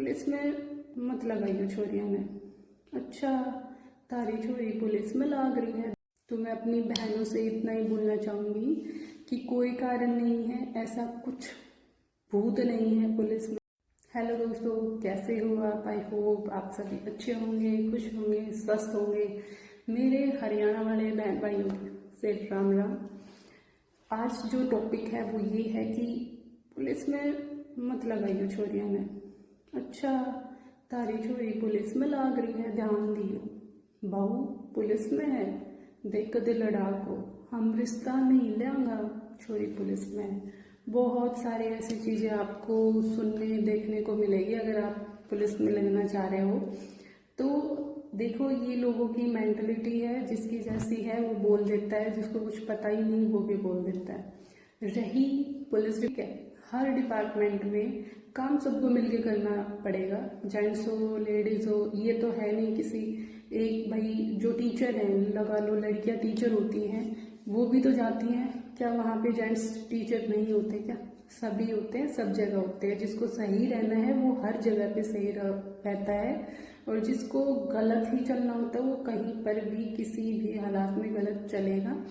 Police में मत लगाइयो छोरियों ने। अच्छा, तारी छोरी पुलिस में लाग रही है। तो मैं अपनी बहनों से इतना ही बोलना चाहूँगी कि कोई कारण नहीं है, ऐसा कुछ भूत नहीं है पुलिस में। हेलो दोस्तों, कैसे हो आप? आई होप आप सभी अच्छे होंगे, खुश होंगे, स्वस्थ होंगे। मेरे हरियाणा वाले बहन भाइयों से राम राम। आज जो टॉपिक है वो ये है कि पुलिस में मत लगाइयो छोरियों ने। अच्छा, तारी छोरी पुलिस में लाग रही है, ध्यान दियो। बहू पुलिस में है, देख कदे लड़ाको, हम रिश्ता नहीं लेंगा, छोरी पुलिस में है। बहुत सारे ऐसी चीज़ें आपको सुनने देखने को मिलेगी अगर आप पुलिस में लगना चाह रहे हो। तो देखो, ये लोगों की मेंटलिटी है, जिसकी जैसी है वो बोल देता है, जिसको कुछ पता ही नहीं वो भी बोल देता है। रही पुलिस, ठीक है, हर डिपार्टमेंट में काम सबको मिलके करना पड़ेगा, जेंट्स हो लेडीज हो। ये तो है नहीं किसी एक, भाई जो टीचर हैं लगा लो, लड़कियां टीचर होती हैं, वो भी तो जाती हैं। क्या वहाँ पे जेंट्स टीचर नहीं होते? क्या सभी होते हैं, सब जगह होते हैं। जिसको सही रहना है वो हर जगह पे सही रहता है, और जिसको गलत ही चलना होता है वो कहीं पर भी किसी भी हालात में गलत चलेगा।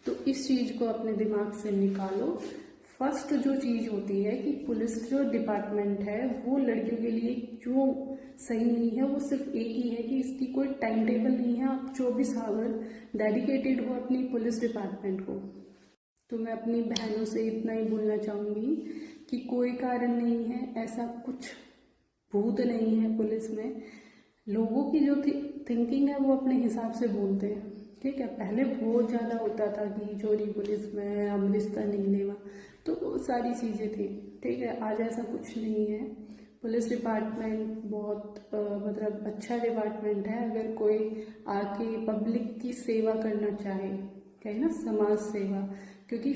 तो इस चीज़ को अपने दिमाग से निकालो। फर्स्ट जो चीज़ होती है कि पुलिस जो डिपार्टमेंट है वो लड़कियों के लिए जो सही नहीं है वो सिर्फ एक ही है कि इसकी कोई टाइम टेबल नहीं है। आप 24 आवर डेडिकेटेड हो अपनी पुलिस डिपार्टमेंट को। तो मैं अपनी बहनों से इतना ही बोलना चाहूँगी कि कोई कारण नहीं है, ऐसा कुछ भूत नहीं है पुलिस में। लोगों की जो थिंकिंग है वो अपने हिसाब से बोलते हैं, ठीक है। पहले बहुत ज़्यादा होता था कि चोरी पुलिस में, हम रिश्ता नहीं लेवा, तो बहुत सारी चीज़ें थी, ठीक है। आज ऐसा कुछ नहीं है। पुलिस डिपार्टमेंट बहुत मतलब अच्छा डिपार्टमेंट है। अगर कोई आके पब्लिक की सेवा करना चाहे, कहे ना समाज सेवा, क्योंकि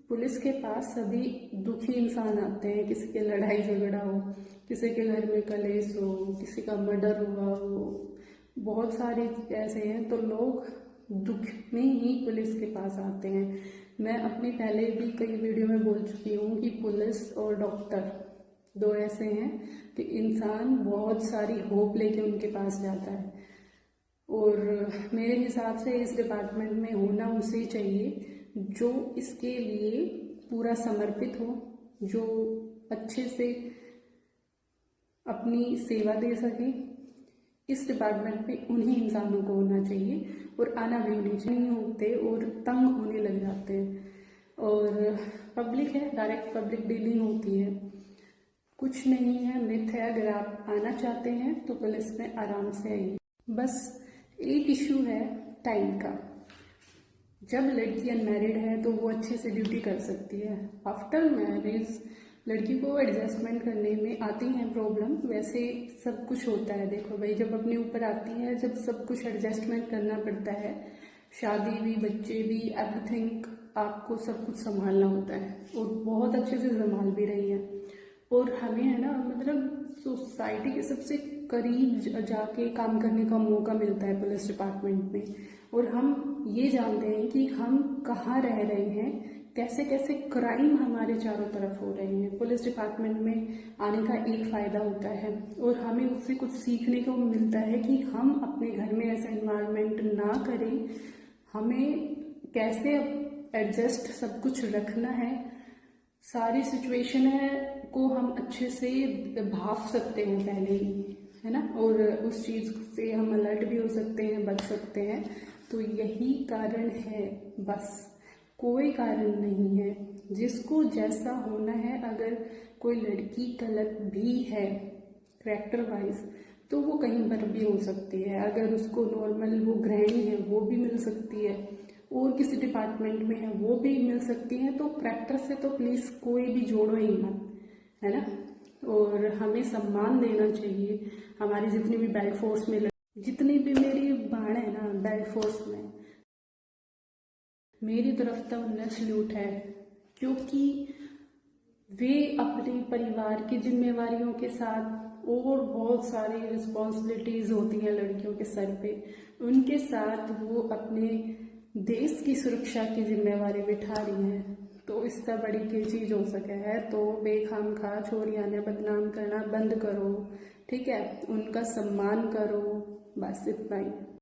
पुलिस के पास सभी दुखी इंसान आते हैं। किसी के लड़ाई झगड़ा हो, किसी के घर में कलेश हो, किसी का मर्डर हुआ हो, बहुत सारे ऐसे हैं। तो लोग दुख में ही पुलिस के पास आते हैं। मैं अपनी पहले भी कई वीडियो में बोल चुकी हूँ कि पुलिस और डॉक्टर दो ऐसे हैं कि इंसान बहुत सारी होप लेके उनके पास जाता है। और मेरे हिसाब से इस डिपार्टमेंट में होना उसे चाहिए जो इसके लिए पूरा समर्पित हो, जो अच्छे से अपनी सेवा दे सके। इस डिपार्टमेंट में उन्हीं इंसानों को होना चाहिए, और आना भी नहीं होते और तंग होने लग जाते हैं। और पब्लिक है, डायरेक्ट पब्लिक डीलिंग होती है, कुछ नहीं है, मिथ है। अगर आप आना चाहते हैं तो पुलिस में आराम से आइए। बस एक इशू है टाइम का। जब लड़की अनमैरिड है तो वो अच्छे से ड्यूटी कर सकती है। आफ्टर मैरिज लड़की को एडजस्टमेंट करने में आती है प्रॉब्लम। वैसे सब कुछ होता है, देखो भाई, जब अपने ऊपर आती है, जब सब कुछ एडजस्टमेंट करना पड़ता है, शादी भी, बच्चे भी, एवरीथिंग, आपको सब कुछ संभालना होता है, और बहुत अच्छे से संभाल भी रही है। और हमें है ना, मतलब सोसाइटी के सबसे करीब जाके काम करने का मौका मिलता है पुलिस डिपार्टमेंट में। और हम ये जानते हैं कि हम कहाँ रह रहे हैं, कैसे कैसे क्राइम हमारे चारों तरफ हो रहे हैं। पुलिस डिपार्टमेंट में आने का एक फ़ायदा होता है, और हमें उससे कुछ सीखने को मिलता है कि हम अपने घर में ऐसा इन्वायरमेंट ना करें, हमें कैसे एडजस्ट सब कुछ रखना है। सारी सिचुएशन है को हम अच्छे से भाप सकते हैं पहले ही, है ना, और उस चीज़ से हम अलर्ट भी हो सकते हैं, बच सकते हैं। तो यही कारण है, बस कोई कारण नहीं है। जिसको जैसा होना है, अगर कोई लड़की गलत भी है कैरेक्टर वाइज, तो वो कहीं पर भी हो सकती है। अगर उसको नॉर्मल वो गृहिणी है वो भी मिल सकती है, और किसी डिपार्टमेंट में है वो भी मिल सकती है। तो कैरेक्टर से तो प्लीज़ कोई भी जोड़ो ही मत, है ना। और हमें सम्मान देना चाहिए। हमारी जितनी भी बेल्ट फोर्स में, जितनी भी मेरी बाण है ना बेल्ट फोर्स में, मेरी तरफ तो उन्हें सल्यूट है, क्योंकि वे अपने परिवार की जिम्मेवारियों के साथ, और बहुत सारी रिस्पॉन्सिबिलिटीज़ होती हैं लड़कियों के सर पे, उनके साथ वो अपने देश की सुरक्षा की जिम्मेवारी बिठा रही हैं। तो इससे बड़ी की चीज़ हो सके है। तो बेखाम खा छोरियां ने बदनाम करना बंद करो, ठीक है, उनका सम्मान करो, बस इतना ही।